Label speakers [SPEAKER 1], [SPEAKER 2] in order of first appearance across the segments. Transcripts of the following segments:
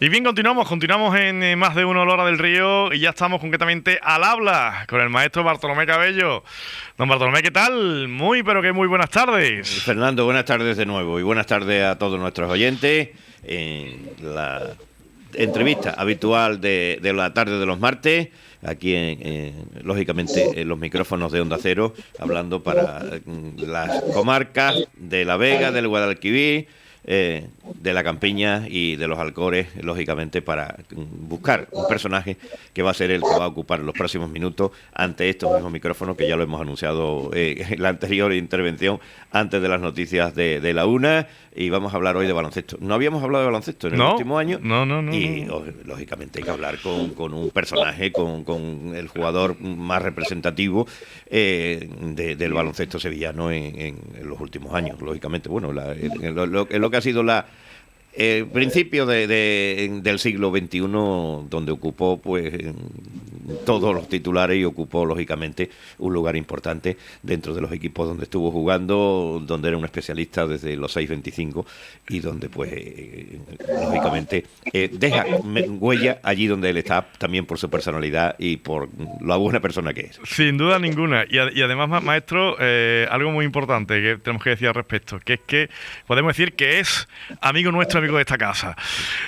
[SPEAKER 1] Y bien, continuamos en Más de Uno Lora del Río y ya estamos concretamente al habla con el maestro Bartolomé Cabello. Don Bartolomé, ¿qué tal? Muy, pero que muy buenas tardes.
[SPEAKER 2] Fernando, buenas tardes de nuevo y buenas tardes a todos nuestros oyentes. La entrevista habitual de la tarde de los martes, aquí lógicamente en los micrófonos de Onda Cero, hablando para las comarcas de La Vega, del Guadalquivir, de la Campiña y de los Alcores, lógicamente para buscar un personaje que va a ser el que va a ocupar los próximos minutos ante estos mismos micrófonos que ya lo hemos anunciado en la anterior intervención antes de las noticias de la una, y vamos a hablar hoy de baloncesto. No habíamos hablado de baloncesto en el
[SPEAKER 1] No,
[SPEAKER 2] último año
[SPEAKER 1] no, no, no,
[SPEAKER 2] y
[SPEAKER 1] no.
[SPEAKER 2] lógicamente hay que hablar con un personaje, con el jugador más representativo del baloncesto sevillano en los últimos años, lógicamente. Bueno, lo que ha sido el principio del siglo XXI, donde ocupó pues todos los titulares y ocupó lógicamente un lugar importante dentro de los equipos donde estuvo jugando, donde era un especialista desde los 6-25 y donde pues lógicamente deja huella allí donde él está, también por su personalidad y por la buena persona que es.
[SPEAKER 1] Sin duda ninguna. Y además, maestro, algo muy importante que tenemos que decir al respecto, que es que podemos decir que es amigo nuestro, amigo de esta casa.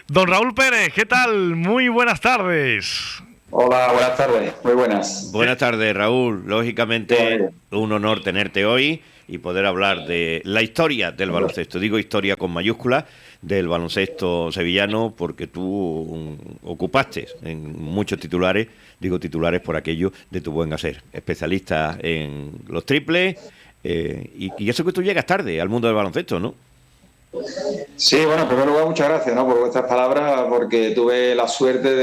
[SPEAKER 1] Don Raúl Pérez, ¿qué tal? Muy buenas tardes.
[SPEAKER 3] Hola, buenas tardes, muy buenas.
[SPEAKER 2] Buenas tardes, Raúl. Lógicamente,
[SPEAKER 3] Bien.
[SPEAKER 2] un honor tenerte hoy y poder hablar de la historia del baloncesto. Digo historia con mayúsculas del baloncesto sevillano porque tú ocupaste en muchos titulares, digo titulares por aquello de tu buen hacer. Especialista en los triples y eso que tú llegas tarde al mundo del baloncesto, ¿no?
[SPEAKER 3] Sí, bueno, en primer lugar, muchas gracias, ¿no?, por vuestras palabras, porque tuve la suerte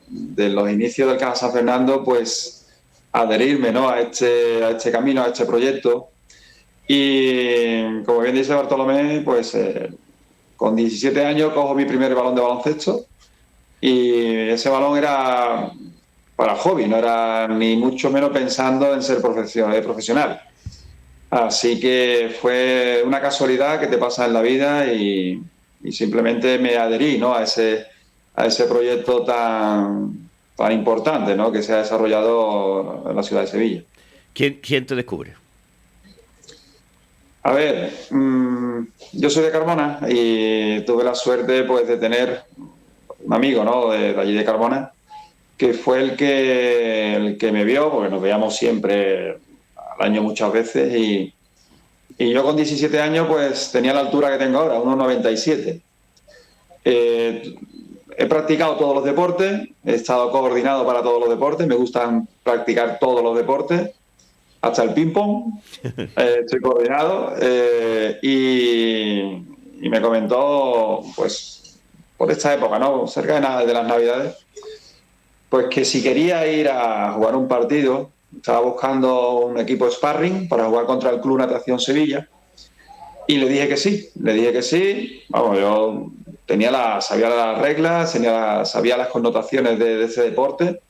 [SPEAKER 3] de los inicios del Canal San Fernando, pues adherirme, ¿no?, a este camino, a este proyecto. Y como bien dice Bartolomé, pues con 17 años cojo mi primer balón de baloncesto y ese balón era para hobby, no era ni mucho menos pensando en ser profesional. Así que fue una casualidad que te pasa en la vida y simplemente me adherí, ¿no?, a ese proyecto tan importante, ¿no?, que se ha desarrollado en la ciudad de Sevilla.
[SPEAKER 2] ¿Quién te descubre?
[SPEAKER 3] A ver, yo soy de Carmona y tuve la suerte, pues, de tener un amigo, ¿no?, de allí de Carmona, que fue el que me vio, porque nos veíamos siempre al año muchas veces y yo con 17 años pues tenía la altura que tengo ahora, 1,97. He practicado todos los deportes, he estado coordinado para todos los deportes, me gustan practicar todos los deportes, hasta el ping-pong, estoy coordinado y me comentó, pues, por esta época, ¿no?, cerca de las Navidades, pues que si quería ir a jugar un partido, estaba buscando un equipo sparring para jugar contra el Club Natación Sevilla y le dije que sí. Vamos, yo sabía las reglas, sabía las connotaciones de ese deporte,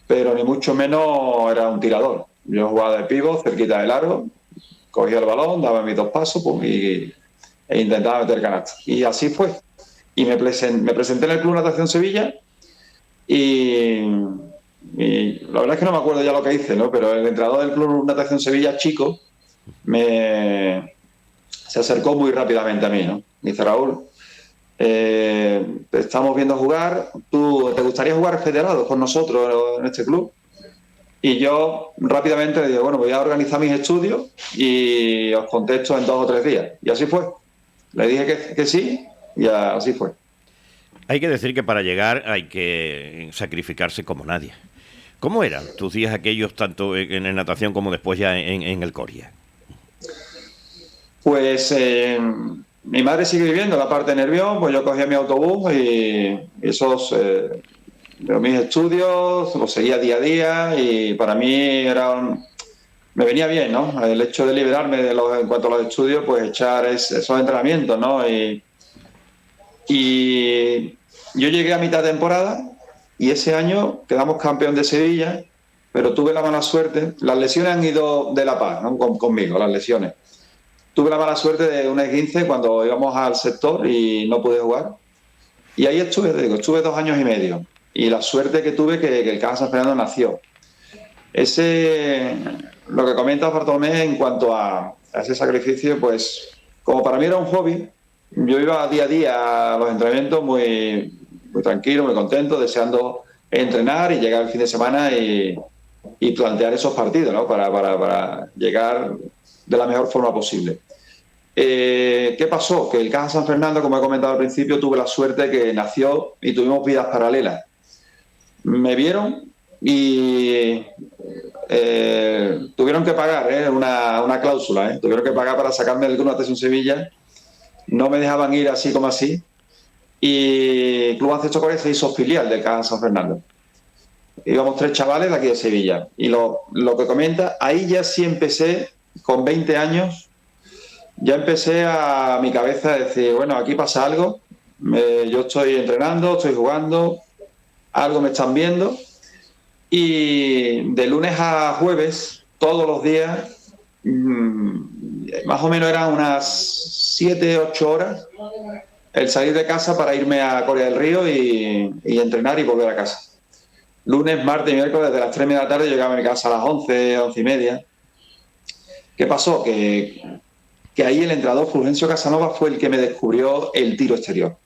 [SPEAKER 3] pero ni mucho menos era un tirador. Yo jugaba de pívot cerquita del aro, cogía el balón, daba mis dos pasos, pum, e intentaba meter canasta. Y así fue. Y me presenté en el Club Natación Sevilla y la verdad es que no me acuerdo ya lo que hice, ¿no?, pero el entrenador del Club Natación Sevilla, chico, se acercó muy rápidamente a mí, ¿no? Me dice: Raúl, te estamos viendo jugar, ¿tú te gustaría jugar federado con nosotros en este club? Y yo rápidamente le dije: bueno, voy a organizar mis estudios y os contesto en 2 o 3 días. Y así fue. Le dije que sí y así fue.
[SPEAKER 2] Hay que decir que para llegar hay que sacrificarse como nadie. ¿Cómo eran tus días aquellos, tanto en el natación como después ya en el Coria?
[SPEAKER 3] Pues mi madre sigue viviendo en la parte de Nervión, pues yo cogía mi autobús y mis estudios los seguía día a día y para mí me venía bien, ¿no?, el hecho de liberarme en cuanto a los estudios, pues echar esos entrenamientos, ¿no? Y yo llegué a mitad de temporada y ese año quedamos campeón de Sevilla, pero tuve la mala suerte, las lesiones han ido de la paz, ¿no?, conmigo, las lesiones. Tuve la mala suerte de un esguince cuando íbamos al sector y no pude jugar. Y ahí estuve 2 años y medio. Y la suerte que tuve que el Caja San Fernando nació. Lo que comenta Bartolomé en cuanto a ese sacrificio, pues como para mí era un hobby, yo iba día a día a los entrenamientos muy, muy tranquilo, muy contento, deseando entrenar y llegar el fin de semana y plantear esos partidos, ¿no? Para llegar de la mejor forma posible. ¿Qué pasó? Que el Caja San Fernando, como he comentado al principio, tuve la suerte que nació y tuvimos vidas paralelas. Me vieron y tuvieron que pagar una cláusula, tuvieron que pagar para sacarme del Club Natación Sevilla. No me dejaban ir así como así. Y Club Baloncesto Coria se hizo filial del Caja San Fernando. Íbamos 3 chavales de aquí de Sevilla. Y lo que comenta, ahí ya sí empecé, con 20 años, ya empecé a mi cabeza a decir, bueno, aquí pasa algo, yo estoy entrenando, estoy jugando, algo me están viendo, y de lunes a jueves, todos los días, más o menos eran unas 7, 8 horas, el salir de casa para irme a Coria del Río y entrenar y volver a casa. Lunes, martes y miércoles, desde las 3 de la tarde llegaba a mi casa a las 11, 11 y media. ¿Qué pasó? Que ahí el entrenador Fulgencio Casanova fue el que me descubrió el tiro exterior. O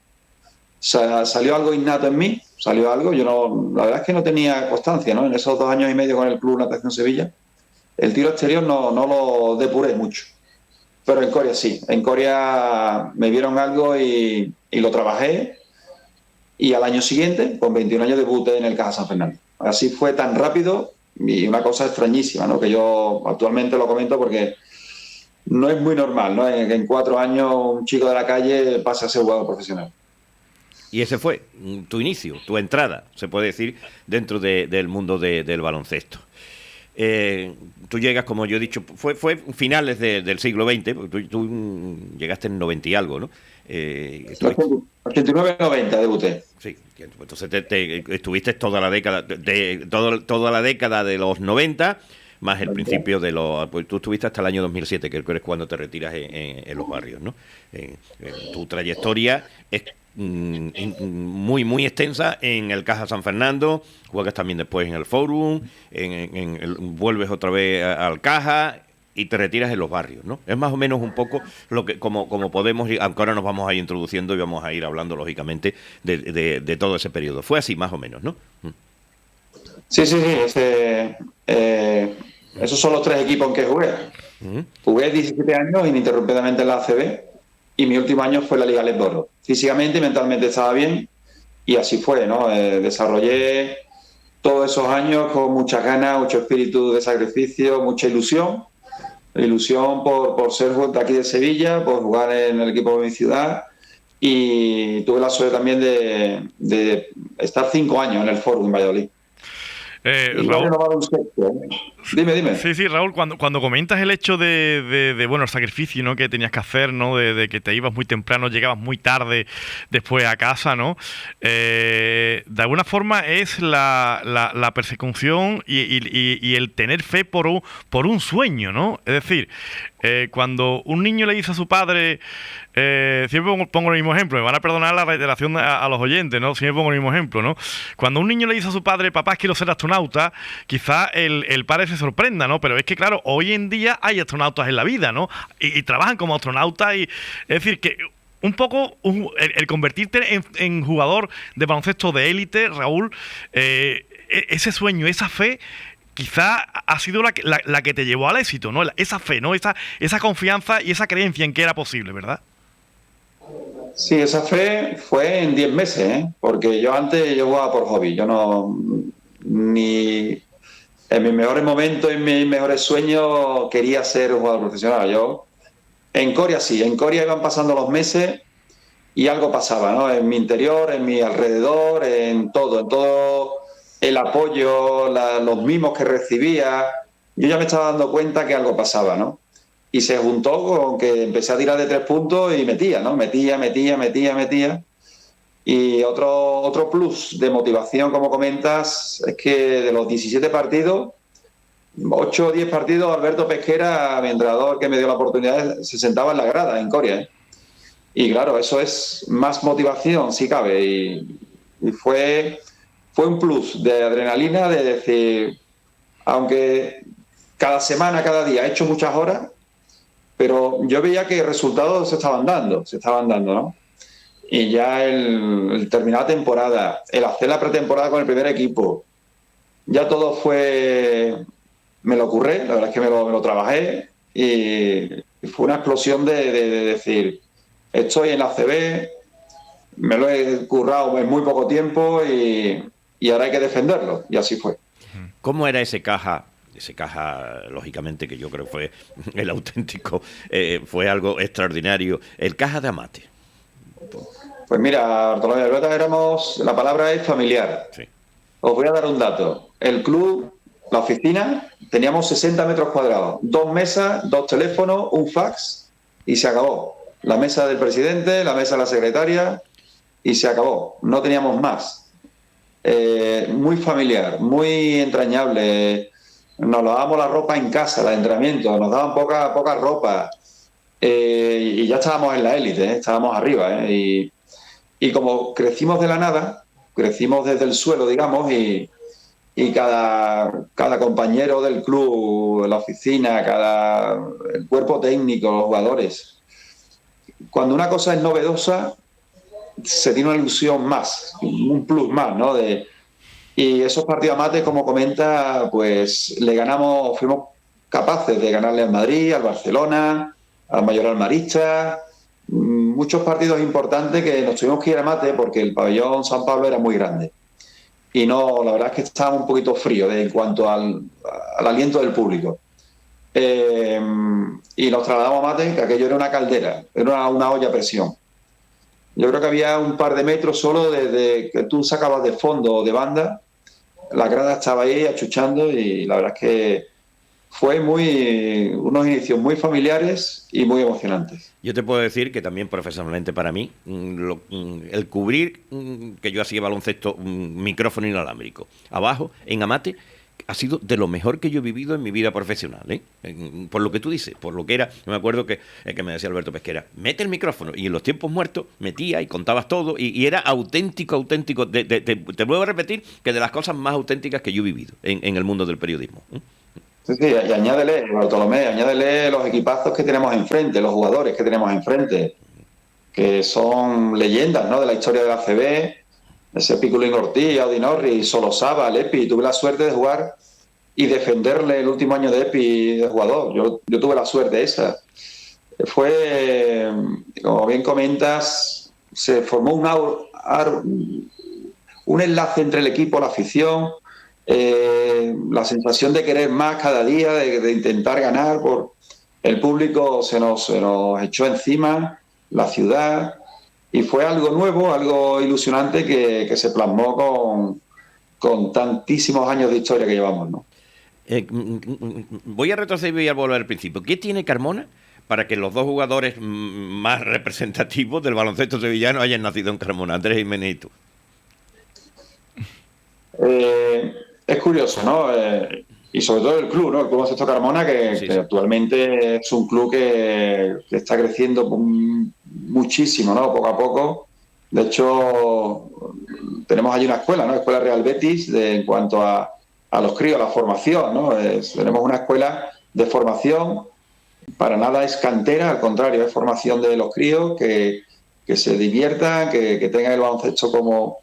[SPEAKER 3] sea, salió algo innato en mí, salió algo, la verdad es que no tenía constancia, ¿no? En esos 2 años y medio con el Club Natación Sevilla, el tiro exterior no lo depuré mucho. Pero en Coria sí, en Coria me vieron algo y lo trabajé, y al año siguiente, con 21 años, debuté en el Caja San Fernando. Así fue tan rápido y una cosa extrañísima, ¿no? Que yo actualmente lo comento porque no es muy normal, ¿no? Que en 4 años un chico de la calle pase a ser jugador profesional.
[SPEAKER 2] Y ese fue tu inicio, tu entrada, se puede decir, dentro del mundo del baloncesto. Tú llegas, como yo he dicho, fue finales del siglo XX, porque tú llegaste en 90 y algo, ¿no?
[SPEAKER 3] 89-90 debuté.
[SPEAKER 2] Sí, entonces estuviste toda la década toda la década de los 90, más el principio de los... Pues tú estuviste hasta el año 2007, que es cuando te retiras en los barrios, ¿no? Tu trayectoria es muy, muy extensa en el Caja San Fernando, juegas también después en el Forum, vuelves otra vez al Caja y te retiras en los barrios, ¿no? Es más o menos un poco lo que como podemos ir, aunque ahora nos vamos a ir introduciendo y vamos a ir hablando, lógicamente, de todo ese periodo. Fue así, más o menos, ¿no?
[SPEAKER 3] Sí. Esos son los 3 equipos en que jugué. Jugué 17 años ininterrumpidamente en la ACB y mi último año fue la Liga Lesboro. Físicamente y mentalmente estaba bien y así fue, ¿no? Desarrollé todos esos años con muchas ganas, mucho espíritu de sacrificio, mucha ilusión por ser de aquí de Sevilla, por jugar en el equipo de mi ciudad, y tuve la suerte también de estar 5 años en el Fórum en Valladolid.
[SPEAKER 1] Raúl,
[SPEAKER 3] dime.
[SPEAKER 1] Sí, Raúl, cuando comentas el hecho de bueno, el sacrificio, ¿no?, que tenías que hacer, ¿no?, de que te ibas muy temprano, llegabas muy tarde después a casa, ¿no? De alguna forma es la persecución y el tener fe por un sueño, ¿no? Es decir, cuando un niño le dice a su padre, siempre pongo el mismo ejemplo, me van a perdonar la reiteración a los oyentes, ¿no? Siempre pongo el mismo ejemplo, ¿no? Cuando un niño le dice a su padre, papá, quiero ser astronauta, quizá el padre se sorprenda, ¿no? Pero es que, claro, hoy en día hay astronautas en la vida, ¿no? Y trabajan como astronautas, es decir, que un poco el convertirte en jugador de baloncesto de élite, Raúl, ese sueño, esa fe, quizá ha sido la que te llevó al éxito, ¿no? Esa fe, ¿no? Esa confianza y esa creencia en que era posible, ¿verdad?
[SPEAKER 3] Sí, esa fe fue en 10 meses, porque yo jugaba por hobby. Yo ni en mis mejores momentos, en mis mejores sueños, quería ser un jugador profesional. En Coria sí, en Coria iban pasando los meses y algo pasaba, ¿no? En mi interior, en mi alrededor, en todo el apoyo, los mimos que recibía, yo ya me estaba dando cuenta que algo pasaba, ¿no? Y se juntó con que empecé a tirar de 3 puntos y metía, ¿no? Metía. Y otro plus de motivación, como comentas, es que de los 17 partidos, 8 o 10 partidos, Alberto Pesquera, mi entrenador que me dio la oportunidad, se sentaba en la grada en Coria, ¿eh? Y claro, eso es más motivación, si cabe. Y fue un plus de adrenalina de decir, aunque cada semana, cada día he hecho muchas horas, pero yo veía que resultados se estaban dando, ¿no? Y ya el terminar la temporada, el hacer la pretemporada con el primer equipo, ya todo fue, me lo curré, la verdad es que me lo trabajé y fue una explosión de decir, estoy en la CB, me lo he currado en muy poco tiempo y ahora hay que defenderlo. Y así fue.
[SPEAKER 2] ¿Cómo era ese caja? Ese caja, lógicamente, que yo creo que fue el auténtico, fue algo extraordinario. El caja de Amate.
[SPEAKER 3] Pues mira, Bartolomé Alberta la palabra es familiar.
[SPEAKER 2] Sí.
[SPEAKER 3] Os voy a dar un dato. El club, la oficina, teníamos 60 metros cuadrados, 2 mesas, 2 teléfonos, un fax y se acabó. La mesa del presidente, la mesa de la secretaria y se acabó. No teníamos más. Muy familiar, muy entrañable. Nos lavábamos la ropa en casa, el entrenamiento, nos daban poca ropa y ya estábamos en la élite, estábamos arriba. Y como crecimos de la nada, crecimos desde el suelo, digamos, y cada compañero del club, la oficina, el cuerpo técnico, los jugadores. Cuando una cosa es novedosa, se tiene una ilusión más, un plus más, ¿no? Y esos partidos amates, como comenta, pues fuimos capaces de ganarle al Madrid, al Barcelona, al Mayoral Marista, muchos partidos importantes que nos tuvimos que ir a mate porque el pabellón San Pablo era muy grande. Y no, la verdad es que estábamos un poquito fríos en cuanto al aliento del público. Y nos trasladamos a mate, que aquello era una caldera, era una olla a presión. Yo creo que había un par de metros solo desde que tú sacabas de fondo o de banda, la grada estaba ahí achuchando y la verdad es que fue unos inicios muy familiares y muy emocionantes.
[SPEAKER 2] Yo te puedo decir que también profesionalmente para mí, el cubrir que yo hacía baloncesto, micrófono inalámbrico, abajo, en Amate, ha sido de lo mejor que yo he vivido en mi vida profesional, ¿eh? Por lo que tú dices, por lo que era. Yo me acuerdo que me decía Alberto Pesquera, mete el micrófono, y en los tiempos muertos metía y contabas todo, y era auténtico. Te vuelvo a repetir que de las cosas más auténticas que yo he vivido en el mundo del periodismo.
[SPEAKER 3] Sí, y añádele, Bartolomé, añádele los equipazos que tenemos enfrente, los jugadores que tenemos enfrente, que son leyendas, ¿no?, de la historia de la CB, ese Piculín Ortiz, Audi Norris, Solosaba, Lepi. Tuve la suerte de jugar y defenderle el último año de Epi de jugador. Yo tuve la suerte esa. Fue, como bien comentas, se formó un enlace entre el equipo, la afición, la sensación de querer más cada día, de intentar ganar. El público se nos echó encima, la ciudad, y fue algo nuevo, algo ilusionante que se plasmó con tantísimos años de historia que llevamos, ¿no?
[SPEAKER 2] Voy a retroceder y voy a volver al principio. ¿Qué tiene Carmona para que los dos jugadores más representativos del baloncesto sevillano hayan nacido en Carmona, Andrés Jiménez y tú?
[SPEAKER 3] Es curioso, ¿no? Y sobre todo el club, ¿no? El Club Baloncesto Carmona, que actualmente es un club que está creciendo muchísimo, ¿no? Poco a poco. De hecho, tenemos allí una escuela, ¿no? Escuela Real Betis, en cuanto a los críos, a la formación, ¿no? Tenemos una escuela de formación, para nada es cantera, al contrario, es formación de los críos, que se diviertan, que tengan el baloncesto como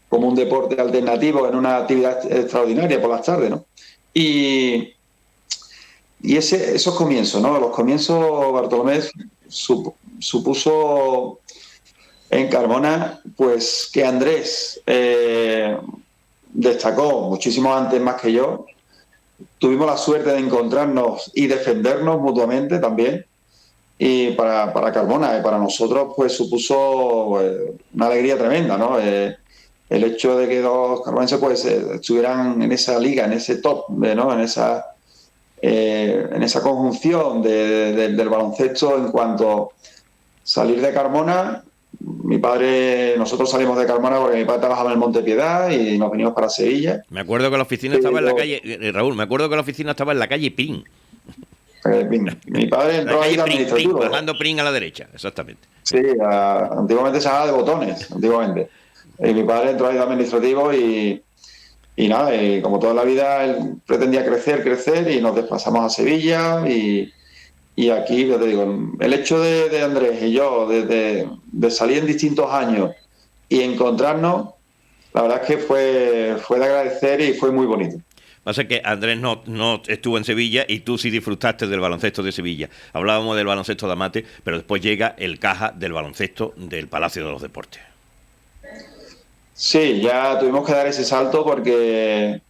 [SPEAKER 3] un deporte alternativo en una actividad extraordinaria por las tardes, ¿no? Y esos comienzos, ¿no? Los comienzos, Bartolomé, supuso en Carmona, pues que Andrés destacó muchísimo antes más que yo. Tuvimos la suerte de encontrarnos y defendernos mutuamente también. Y para Carmona y para nosotros, pues supuso una alegría tremenda, ¿no? El hecho de que dos carmonenses pues estuvieran en esa liga, en ese top, ¿no? En esa conjunción del baloncesto en cuanto a salir de Carmona. Nosotros salimos de Carmona porque mi padre trabajaba en el Monte Piedad y nos venimos para Sevilla.
[SPEAKER 2] Me acuerdo que la oficina estaba en la calle, Raúl, me acuerdo que la oficina estaba en la calle Pin.
[SPEAKER 3] Mi padre
[SPEAKER 2] La
[SPEAKER 3] entró ahí
[SPEAKER 2] calle
[SPEAKER 3] de administrativo.
[SPEAKER 2] bajando Pring a la derecha, exactamente.
[SPEAKER 3] Sí, antiguamente se llamaba de Botones, antiguamente. Y mi padre entró ahí de administrativo y nada, como toda la vida él pretendía crecer y nos desplazamos a Sevilla y aquí, yo te digo, el hecho de Andrés y yo, de salir en distintos años y encontrarnos, la verdad es que fue de agradecer y fue muy bonito.
[SPEAKER 2] Pasa que Andrés no estuvo en Sevilla y tú sí disfrutaste del baloncesto de Sevilla. Hablábamos del baloncesto de Amate, pero después llega el caja del baloncesto del Palacio de los Deportes.
[SPEAKER 3] Sí, ya tuvimos que dar ese salto porque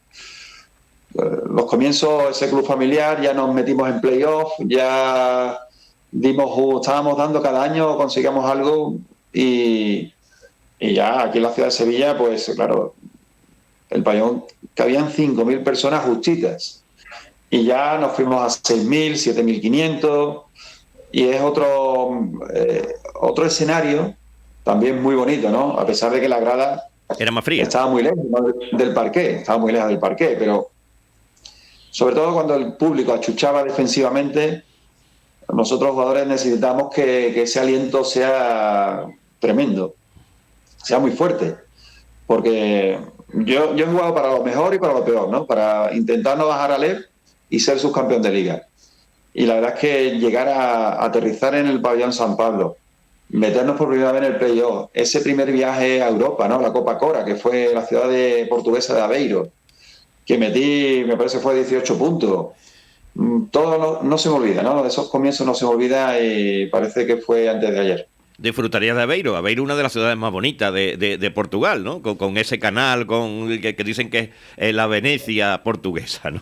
[SPEAKER 3] los comienzos, ese club familiar, ya nos metimos en playoff, ya estábamos dando cada año, conseguíamos algo y ya aquí en la ciudad de Sevilla, pues claro, el pabellón cabían 5.000 personas justitas y ya nos fuimos a 6.000, 7.500 y es otro escenario también muy bonito, ¿no? A pesar de que la grada
[SPEAKER 2] Era más fría.
[SPEAKER 3] estaba muy lejos, ¿no?, del parqué, estaba muy lejos del parqué, pero sobre todo cuando el público achuchaba defensivamente, nosotros jugadores necesitamos que ese aliento sea tremendo, sea muy fuerte, porque yo he jugado para lo mejor y para lo peor, ¿no? Para intentar no bajar a LEP y ser subcampeón de liga. Y la verdad es que llegar a aterrizar en el pabellón San Pablo, meternos por primera vez en el playoff, ese primer viaje a Europa, ¿no? La Copa Cora, que fue la ciudad portuguesa de Aveiro, que metí, me parece fue 18 puntos. Todo no se me olvida, ¿no? De esos comienzos no se me olvida y parece que fue antes de ayer.
[SPEAKER 2] Disfrutarías de Aveiro. Aveiro, una de las ciudades más bonitas de Portugal, ¿no? Con ese canal, que dicen que es la Venecia portuguesa, ¿no?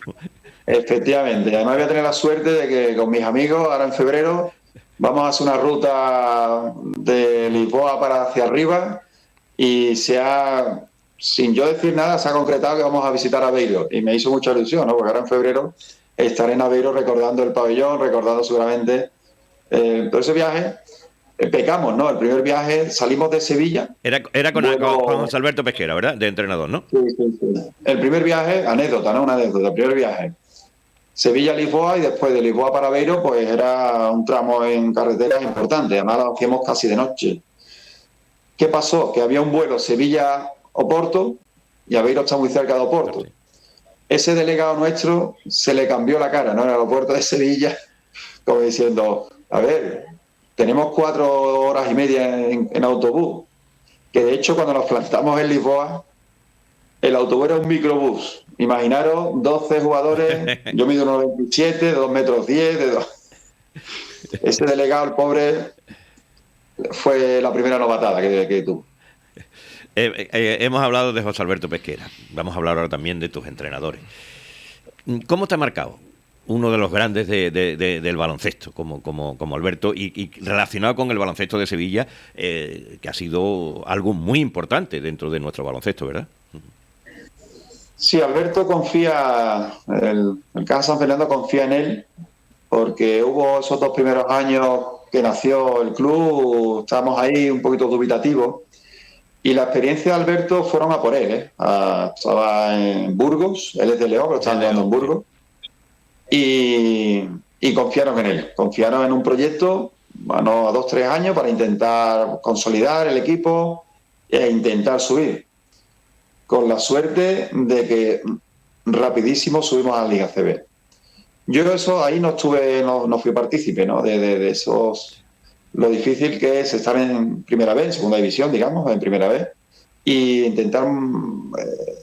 [SPEAKER 3] Efectivamente. Además voy a tener la suerte de que con mis amigos, ahora en febrero, vamos a hacer una ruta de Lisboa para hacia arriba y sin yo decir nada, se ha concretado que vamos a visitar Aveiro. Y me hizo mucha ilusión, ¿no? Porque ahora en febrero estaré en Aveiro recordando el pabellón, recordando seguramente todo ese viaje. Pecamos, ¿no? El primer viaje, salimos de Sevilla.
[SPEAKER 2] Era con José Alberto Pesquera, ¿verdad? De entrenador, ¿no?
[SPEAKER 3] Sí, sí, sí. El primer viaje, anécdota, ¿no? Una anécdota. El primer viaje, Sevilla-Lisboa y después de Lisboa para Aveiro, pues era un tramo en carreteras importante. Además lo hacíamos casi de noche. ¿Qué pasó? Que había un vuelo Sevilla-Oporto y Aveiro está muy cerca de Oporto. Ese delegado nuestro se le cambió la cara, ¿no? En el aeropuerto de Sevilla, como diciendo, a ver, tenemos 4 horas y media en autobús, que de hecho cuando nos plantamos en Lisboa, el autobús era un microbús. Imaginaros 12 jugadores, yo mido 1,27, de 2,10 metros, Ese delegado, el pobre, fue la primera novatada que tuvo.
[SPEAKER 2] Hemos hablado de José Alberto Pesquera. Vamos a hablar ahora también de tus entrenadores. ¿Cómo te ha marcado uno de los grandes del baloncesto, como Alberto, y relacionado con el baloncesto de Sevilla, que ha sido algo muy importante dentro de nuestro baloncesto, ¿verdad?
[SPEAKER 3] Sí, Alberto confía, el Caja San Fernando confía en él, porque hubo esos 2 primeros años que nació el club, estábamos ahí un poquito dubitativos, y la experiencia de Alberto fueron a por él, ¿eh? Estaba en Burgos, él es de León, pero estaba jugando en Burgos, y confiaron en él, confiaron en un proyecto, bueno, a 2-3 años para intentar consolidar el equipo e intentar subir. Con la suerte de que rapidísimo subimos a la Liga CB. Yo eso ahí no fui partícipe, ¿no? De esos, lo difícil que es estar en primera vez, en segunda división, digamos, en primera vez, e intentar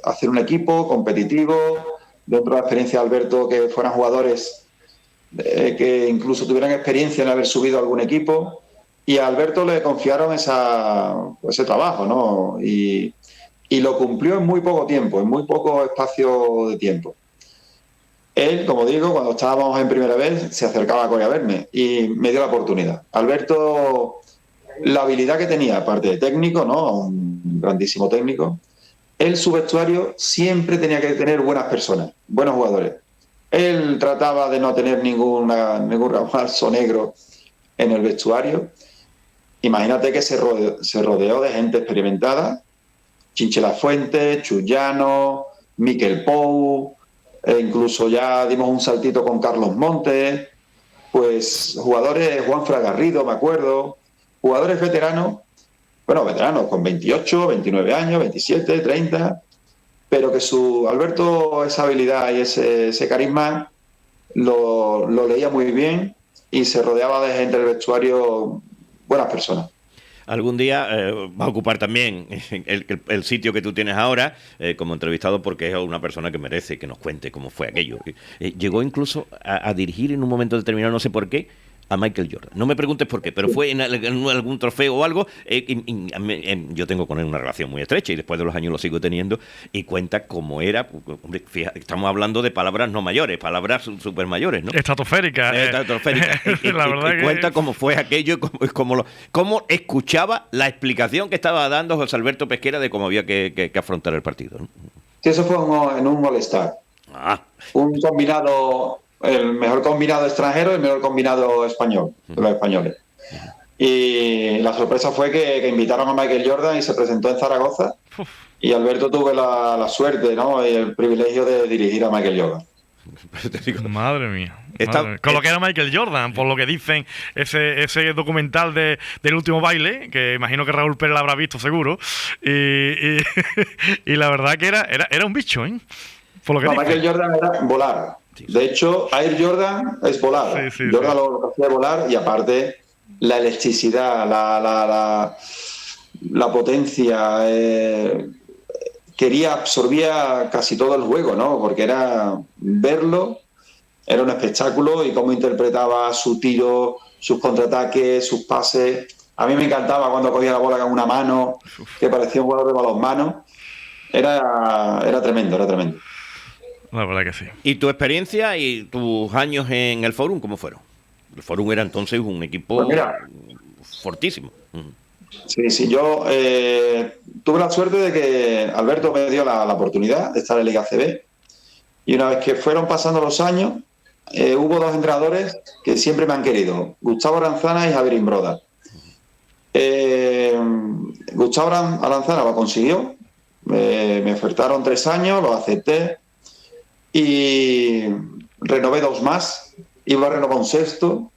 [SPEAKER 3] hacer un equipo competitivo, dentro de la experiencia de Alberto, que fueran jugadores que incluso tuvieran experiencia en haber subido a algún equipo, y a Alberto le confiaron ese trabajo, ¿no? Y lo cumplió en muy poco tiempo, en muy poco espacio de tiempo. Él, como digo, cuando estábamos en primera vez, se acercaba a Corea a verme y me dio la oportunidad. Alberto, la habilidad que tenía, aparte de técnico, ¿no? Un grandísimo técnico, él, su vestuario, siempre tenía que tener buenas personas, buenos jugadores. Él trataba de no tener ningún ramalzo negro en el vestuario. Imagínate que se rodeó de gente experimentada, Chinche Lafuente, Chuyano, Miquel Pou, incluso ya dimos un saltito con Carlos Montes. pues jugadores, Juanfran Garrido, me acuerdo, jugadores veteranos, bueno, veteranos con 28, 29 años, 27, 30, pero que Alberto, esa habilidad y ese carisma lo leía muy bien y se rodeaba de gente del vestuario, buenas personas.
[SPEAKER 2] Algún día va a ocupar también el sitio que tú tienes ahora como entrevistado, porque es una persona que merece que nos cuente cómo fue aquello. Llegó incluso a dirigir en un momento determinado, no sé por qué, a Michael Jordan. No me preguntes por qué, pero fue en algún trofeo o algo. Yo tengo con él una relación muy estrecha y después de los años lo sigo teniendo, y cuenta cómo era. Hombre, fíjate, estamos hablando de palabras no mayores, palabras super mayores, ¿no?
[SPEAKER 1] Estratosférica.
[SPEAKER 2] Estratosférica.
[SPEAKER 1] La verdad
[SPEAKER 2] y cuenta cómo fue aquello y cómo escuchaba la explicación que estaba dando José Alberto Pesquera de cómo había que afrontar el partido, ¿no?
[SPEAKER 3] Sí, eso fue en un All-Star. Un combinado, el mejor combinado extranjero y el mejor combinado español, de los españoles. Y la sorpresa fue que invitaron a Michael Jordan y se presentó en Zaragoza. Y Alberto tuve la suerte, ¿no?, y el privilegio de dirigir a Michael Jordan.
[SPEAKER 1] Madre mía. Con lo que era Michael Jordan, por lo que dicen, ese documental del último baile, que imagino que Raúl Pérez lo habrá visto seguro, y la verdad que era un bicho, ¿eh? Por lo que
[SPEAKER 3] Michael Jordan era volar. De hecho, Air Jordan es volar. Jordan lo hacía volar, y aparte la electricidad, la potencia, absorbía casi todo el juego, ¿no? Porque era verlo, era un espectáculo, y cómo interpretaba su tiro, sus contraataques, sus pases. A mí me encantaba cuando cogía la bola con una mano, que parecía un jugador de balonmano. Era tremendo, era tremendo.
[SPEAKER 1] La verdad que sí.
[SPEAKER 2] ¿Y tu experiencia y tus años en el Fórum cómo fueron? El Fórum era entonces un equipo fortísimo.
[SPEAKER 3] Sí, yo tuve la suerte de que Alberto me dio la oportunidad de estar en Liga ACB, y una vez que fueron pasando los años, hubo dos entrenadores que siempre me han querido, Gustavo Aranzana y Javier Imbroda. Gustavo Aranzana lo consiguió, me ofertaron 3 años, lo acepté y renové 2 más, iba a renovar un sexto,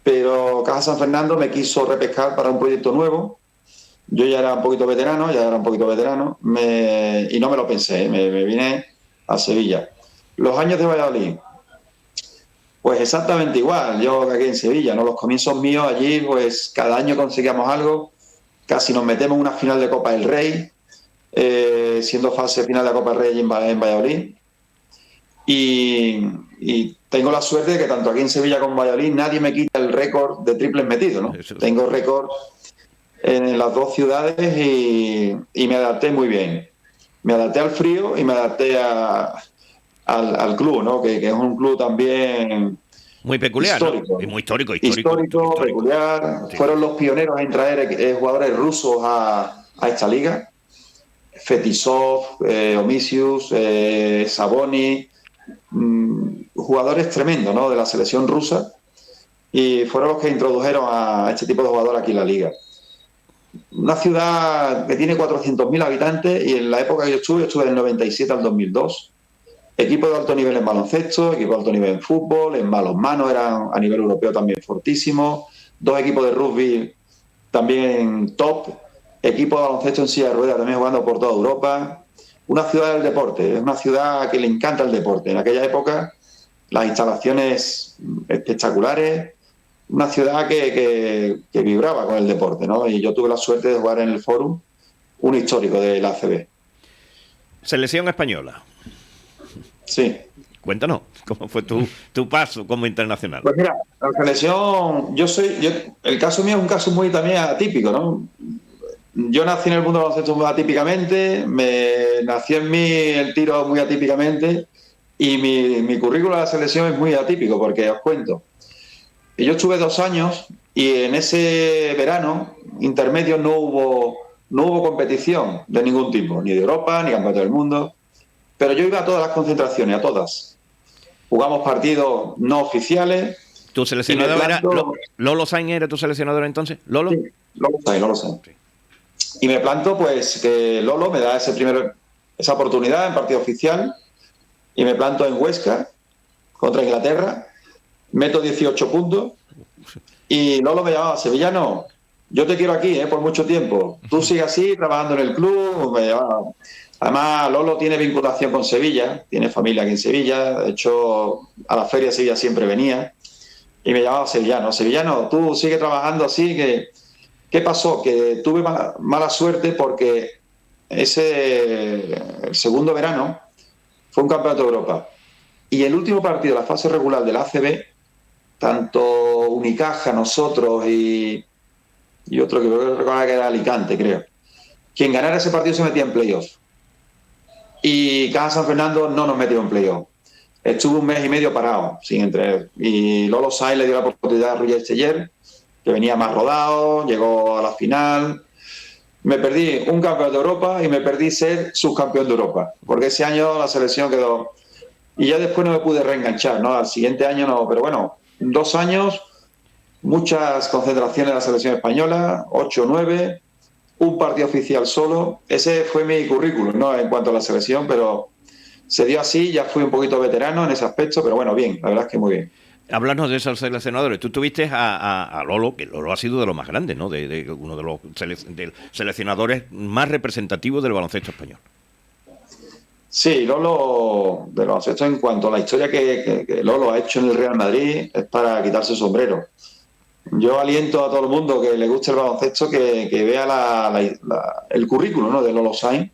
[SPEAKER 3] pero Caja San Fernando me quiso repescar para un proyecto nuevo. Yo ya era un poquito veterano, y no me lo pensé, me vine a Sevilla. Los años de Valladolid, pues exactamente igual, yo que aquí en Sevilla, ¿no? Los comienzos míos allí, pues cada año conseguíamos algo, casi nos metemos en una final de Copa del Rey, siendo fase final de Copa del Rey en Valladolid. Y tengo la suerte de que tanto aquí en Sevilla como en Valladolid nadie me quita el récord de triples metidos, ¿no? Tengo récord en las dos ciudades y me adapté muy bien. Me adapté al frío y me adapté al club, ¿no? Que es un club también
[SPEAKER 2] muy peculiar,
[SPEAKER 3] histórico,
[SPEAKER 2] ¿no? Muy histórico,
[SPEAKER 3] peculiar. Sí. Fueron los pioneros en traer jugadores rusos a esta liga. Fetisov, Omisius, Sabonis, jugadores tremendos, ¿no?, de la selección rusa, y fueron los que introdujeron a este tipo de jugadores aquí en la liga. Una ciudad que tiene 400.000 habitantes, y en la época que yo estuve del 97 al 2002, equipo de alto nivel en baloncesto, equipo de alto nivel en fútbol, en balonmano eran a nivel europeo también fortísimos, 2 equipos de rugby también top, equipo de baloncesto en silla de ruedas también jugando por toda Europa. Una ciudad del deporte, es una ciudad que le encanta el deporte. En aquella época, las instalaciones espectaculares, una ciudad que vibraba con el deporte, ¿no? Y yo tuve la suerte de jugar en el Fórum, un histórico de la ACB.
[SPEAKER 2] Selección española.
[SPEAKER 3] Sí.
[SPEAKER 2] Cuéntanos, ¿cómo fue tu paso como internacional?
[SPEAKER 3] Pues mira, la selección, el caso mío es un caso muy también atípico, ¿no? Yo nací en el mundo del baloncesto muy atípicamente, nació en mí el tiro muy atípicamente, y mi currículo de la selección es muy atípico, porque os cuento. Yo estuve 2 años y en ese verano intermedio no hubo competición de ningún tipo, ni de Europa, ni campeonato del mundo, pero yo iba a todas las concentraciones, a todas. Jugamos partidos no oficiales.
[SPEAKER 2] ¿Tu seleccionador era Lolo Sainz? ¿Era tu seleccionador entonces? ¿Lolo?
[SPEAKER 3] Sí, Lolo Sainz. Y me planto, pues, que Lolo me da esa oportunidad en partido oficial, y me planto en Huesca contra Inglaterra, meto 18 puntos y Lolo me llamaba, sevillano, yo te quiero aquí, por mucho tiempo. Tú sigues así, trabajando en el club. Me llamaba. Además, Lolo tiene vinculación con Sevilla, tiene familia aquí en Sevilla. De hecho, a la feria de Sevilla siempre venía. Y me llamaba sevillano. Sevillano, tú sigues trabajando así. ¿Qué pasó? Que tuve mala suerte porque el segundo verano fue un campeonato de Europa. Y el último partido de la fase regular del ACB, tanto Unicaja, nosotros y otro que recordaba que era Alicante, creo. Quien ganara ese partido se metía en playoff. Y Caja San Fernando no nos metió en playoff. Estuvo un mes y medio parado, sin entrar. Y Lolo Sainz le dio la oportunidad a Roger Steyer, que venía más rodado, llegó a la final. Me perdí un campeón de Europa y me perdí ser subcampeón de Europa, porque ese año la selección quedó. Y ya después no me pude reenganchar, ¿no? Al siguiente año no, pero bueno, 2 años, muchas concentraciones de la selección española, 8 o 9, un partido oficial solo. Ese fue mi currículum, ¿no? En cuanto a la selección, pero se dio así, ya fui un poquito veterano en ese aspecto, pero bueno, bien, la verdad es que muy bien.
[SPEAKER 2] Háblanos de esos seleccionadores. Tú tuviste a Lolo, que Lolo ha sido de los más grandes, ¿no? De uno de los seleccionadores más representativos del baloncesto español.
[SPEAKER 3] Sí, Lolo, de baloncesto, en cuanto a la historia que Lolo ha hecho en el Real Madrid, es para quitarse el sombrero. Yo aliento a todo el mundo que le guste el baloncesto que vea el currículum, ¿no? De Lolo Sainz,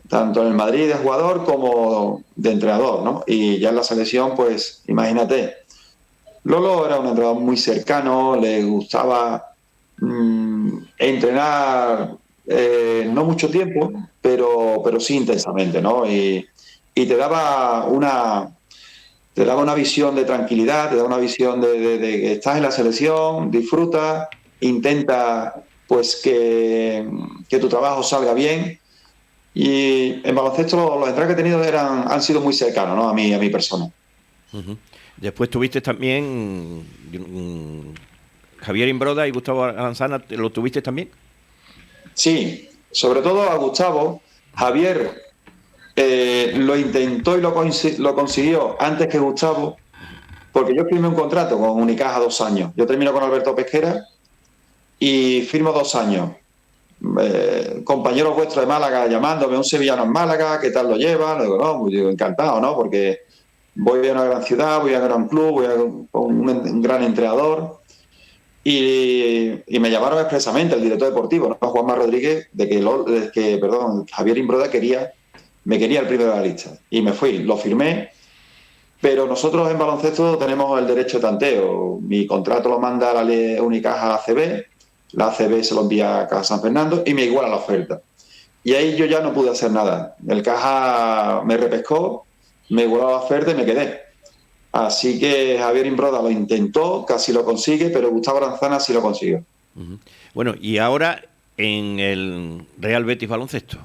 [SPEAKER 3] tanto en el Madrid de jugador como de entrenador, ¿no? Y ya en la selección, pues imagínate. Lolo era un entrenador muy cercano, le gustaba entrenar no mucho tiempo, pero sí intensamente, ¿no? Y te daba una visión de tranquilidad, te daba una visión de que estás en la selección, disfruta, intenta pues que tu trabajo salga bien. Y en baloncesto los entrenadores que he tenido han sido muy cercanos, ¿no? a mi persona.
[SPEAKER 2] Uh-huh. Después tuviste también Javier Imbroda y Gustavo Aranzana, ¿lo tuviste también?
[SPEAKER 3] Sí, sobre todo a Gustavo. Javier lo intentó y lo consiguió antes que Gustavo, porque yo firmé un contrato con Unicaja 2 años. Yo termino con Alberto Pesquera y firmo 2 años. Compañeros vuestros de Málaga llamándome, un sevillano en Málaga, ¿qué tal lo llevan? Digo, encantado, ¿no? Porque voy a una gran ciudad, voy a un gran club, voy a un gran entrenador. Y me llamaron expresamente el director deportivo, ¿no? Juanma Rodríguez, de que Javier Imbroda me quería el primero de la lista. Y me fui, lo firmé. Pero nosotros en baloncesto tenemos el derecho de tanteo. Mi contrato lo manda la Unicaja a la ACB, la ACB se lo envía a Caja San Fernando y me iguala la oferta. Y ahí yo ya no pude hacer nada. El Caja me repescó, me igualó la oferta y me quedé. Así que Javier Imbroda lo intentó, casi lo consigue, pero Gustavo Aranzana sí lo consiguió.
[SPEAKER 2] Uh-huh. Bueno, y ahora en el Real Betis Baloncesto,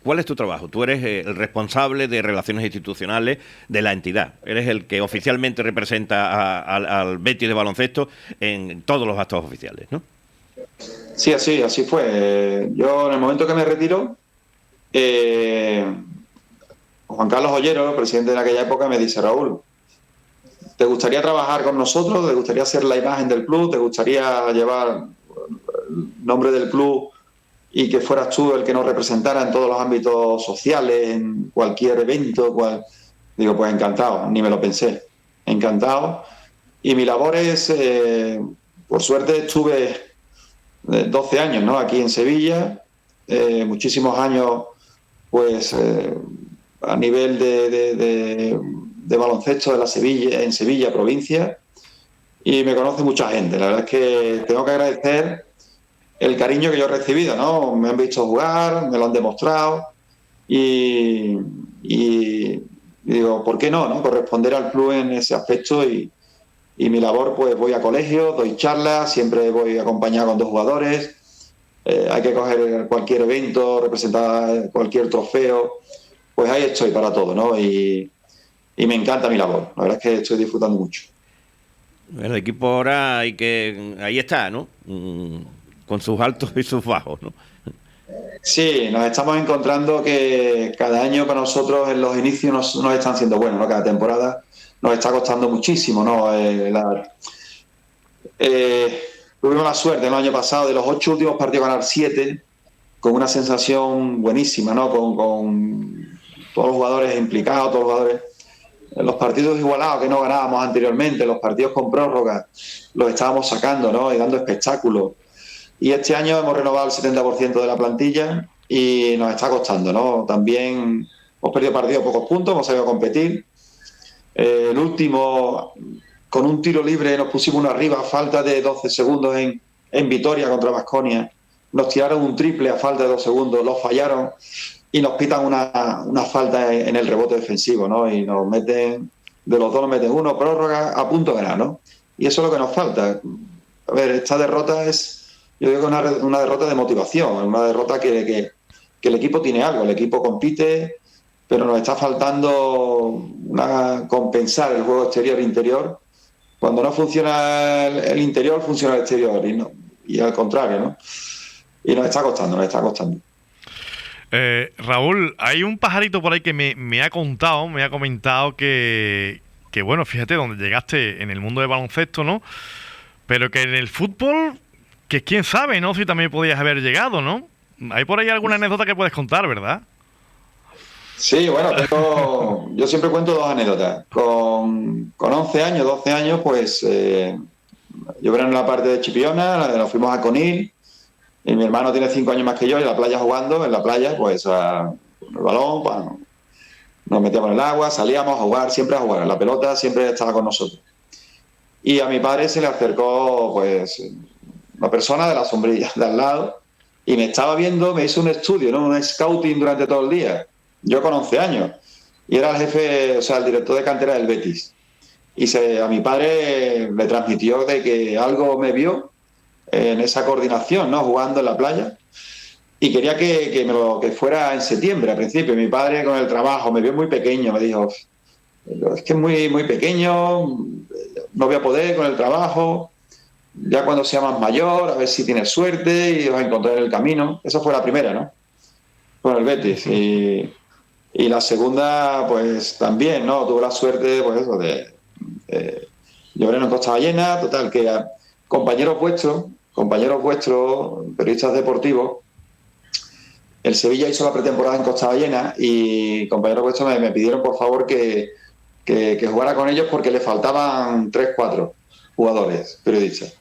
[SPEAKER 2] ¿cuál es tu trabajo? Tú eres el responsable de relaciones institucionales de la entidad. Eres el que oficialmente representa al Betis de baloncesto en todos los actos oficiales, ¿no?
[SPEAKER 3] Sí, así fue. Yo en el momento que me retiro, Juan Carlos Ollero, presidente de aquella época, me dice: Raúl, ¿te gustaría trabajar con nosotros? ¿Te gustaría ser la imagen del club? ¿Te gustaría llevar el nombre del club y que fueras tú el que nos representara en todos los ámbitos sociales, en cualquier evento? Digo, pues encantado, ni me lo pensé. Encantado. Y mi labor es, por suerte estuve 12 años, ¿no? Aquí en Sevilla, muchísimos años pues a nivel de baloncesto en Sevilla, provincia, y me conoce mucha gente. La verdad es que tengo que agradecer el cariño que yo he recibido, ¿no? Me han visto jugar, me lo han demostrado y digo, ¿por qué no? Corresponder al club en ese aspecto y mi labor, pues voy a colegios, doy charlas, siempre voy acompañado con 2 jugadores, hay que coger cualquier evento, representar cualquier trofeo, pues ahí estoy para todo, ¿no? Y me encanta mi labor, la verdad es que estoy disfrutando mucho.
[SPEAKER 2] El equipo ahora ahí está, ¿no? Con sus altos y sus bajos, ¿no?
[SPEAKER 3] Sí, nos estamos encontrando que cada año para nosotros en los inicios nos están siendo buenos, ¿no? Cada temporada nos está costando muchísimo, ¿no? Tuvimos la suerte el año pasado de los 8 últimos partidos ganar 7, con una sensación buenísima, ¿no? Con todos los jugadores implicados, todos los jugadores. Los partidos igualados que no ganábamos anteriormente, los partidos con prórroga, los estábamos sacando, ¿no? Y dando espectáculo. Y este año hemos renovado el 70% de la plantilla y nos está costando, ¿no? También hemos perdido partidos pocos puntos, hemos sabido competir. El último, con un tiro libre, nos pusimos uno arriba a falta de 12 segundos en Vitoria contra Baskonia. Nos tiraron un triple a falta de 2 segundos, lo fallaron y nos pitan una falta en el rebote defensivo, ¿no? Y nos meten, de los dos nos meten uno, prórroga, a punto de ganar, ¿no? Y eso es lo que nos falta. A ver, esta derrota es, yo digo, una derrota de motivación, una derrota que el equipo tiene algo, el equipo compite, pero nos está faltando compensar el juego exterior-interior. Cuando no funciona el interior, funciona el exterior, y al contrario, ¿no? Y nos está costando.
[SPEAKER 1] Raúl, hay un pajarito por ahí que me ha comentado que bueno, fíjate dónde llegaste en el mundo del baloncesto, ¿no? Pero que en el fútbol, que quién sabe, ¿no? Si también podías haber llegado, ¿no? Hay por ahí alguna anécdota que puedes contar, ¿verdad?
[SPEAKER 3] Sí, bueno, yo siempre cuento 2 anécdotas. Con 11 años, 12 años, pues yo era en la parte de Chipiona, nos fuimos a Conil, y mi hermano tiene 5 años más que yo, y en la playa jugando, en la playa, pues con el balón, bueno, nos metíamos en el agua, salíamos a jugar, siempre a jugar, la pelota siempre estaba con nosotros. Y a mi padre se le acercó, pues, una persona de la sombrilla de al lado, y me estaba viendo, me hizo un estudio, ¿no? Un scouting durante todo el día. Yo con 11 años. Y era el jefe, o sea, el director de cantera del Betis. Y a mi padre le transmitió de que algo me vio en esa coordinación, ¿no? Jugando en la playa. Y quería que fuera en septiembre, al principio. Mi padre con el trabajo me vio muy pequeño, me dijo, es que es muy, muy pequeño, no voy a poder con el trabajo. Ya cuando sea más mayor, a ver si tienes suerte y os encontraré en el camino. Esa fue la primera, ¿no? Con el Betis. Y la segunda, pues también, ¿no? Tuve la suerte, pues eso, yo era en Costa Ballena, total, que compañeros vuestros, periodistas deportivos, el Sevilla hizo la pretemporada en Costa Ballena y compañeros vuestros me pidieron, por favor, que jugara con ellos porque le faltaban 3-4 jugadores, periodistas.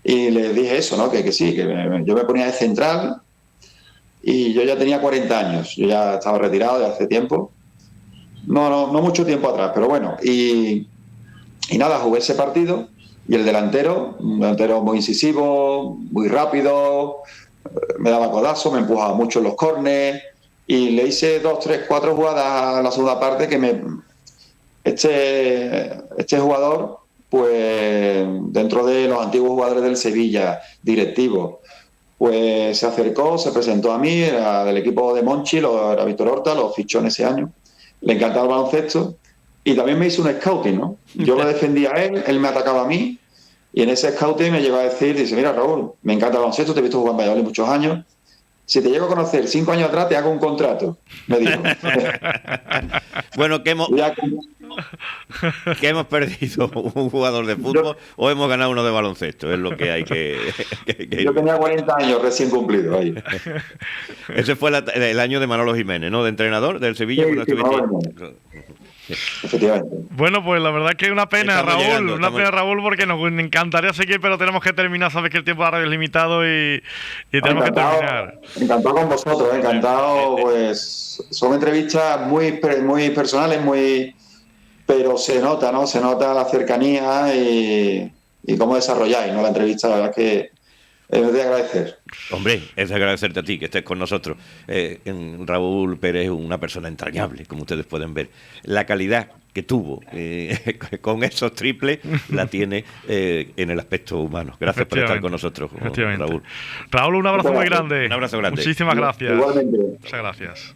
[SPEAKER 3] Y les dije eso, ¿no? Que sí, que yo me ponía de central y yo ya tenía 40 años, yo ya estaba retirado de hace tiempo, no mucho tiempo atrás, pero bueno, y nada, jugué ese partido y el delantero, un delantero muy incisivo, muy rápido, me daba codazo, me empujaba mucho en los córners y le hice 2, 3, 4 jugadas a la segunda parte que este jugador, pues dentro de los antiguos jugadores del Sevilla, directivos, pues se acercó, se presentó a mí, era del equipo de Monchi, era Víctor Horta, lo fichó en ese año, le encantaba el baloncesto y también me hizo un scouting, ¿no? Yo lo defendía a él me atacaba a mí y en ese scouting me llegó a decir, dice, mira Raúl, me encanta el baloncesto, te he visto jugar en Valladolid muchos años, si te llego a conocer 5 años atrás te hago un contrato, me dijo.
[SPEAKER 2] Bueno, que hemos perdido un jugador de fútbol o hemos ganado uno de baloncesto, es lo que hay que
[SPEAKER 3] yo tenía 40 años recién cumplidos ahí.
[SPEAKER 2] Ese fue el año de Manolo Jiménez, ¿no? De entrenador del Sevilla.
[SPEAKER 3] Sí, efectivamente.
[SPEAKER 1] Bueno, pues la verdad que es una pena, Raúl, porque nos encantaría seguir, pero tenemos que terminar. Sabes que el tiempo de la radio es limitado y tenemos que terminar.
[SPEAKER 3] Encantado con vosotros, encantado. Pues son entrevistas muy personales, pero se nota, ¿no? Se nota la cercanía y cómo desarrolláis, ¿no? La entrevista, la verdad es que es de agradecer.
[SPEAKER 2] Hombre, es de agradecerte a ti que estés con nosotros. Raúl Pérez es una persona entrañable, como ustedes pueden ver. La calidad que tuvo con esos triples la tiene en el aspecto humano. Gracias por estar con nosotros, Raúl.
[SPEAKER 1] Raúl, un abrazo muy grande.
[SPEAKER 2] Un abrazo grande.
[SPEAKER 1] Muchísimas gracias.
[SPEAKER 3] Igualmente.
[SPEAKER 1] Muchas gracias.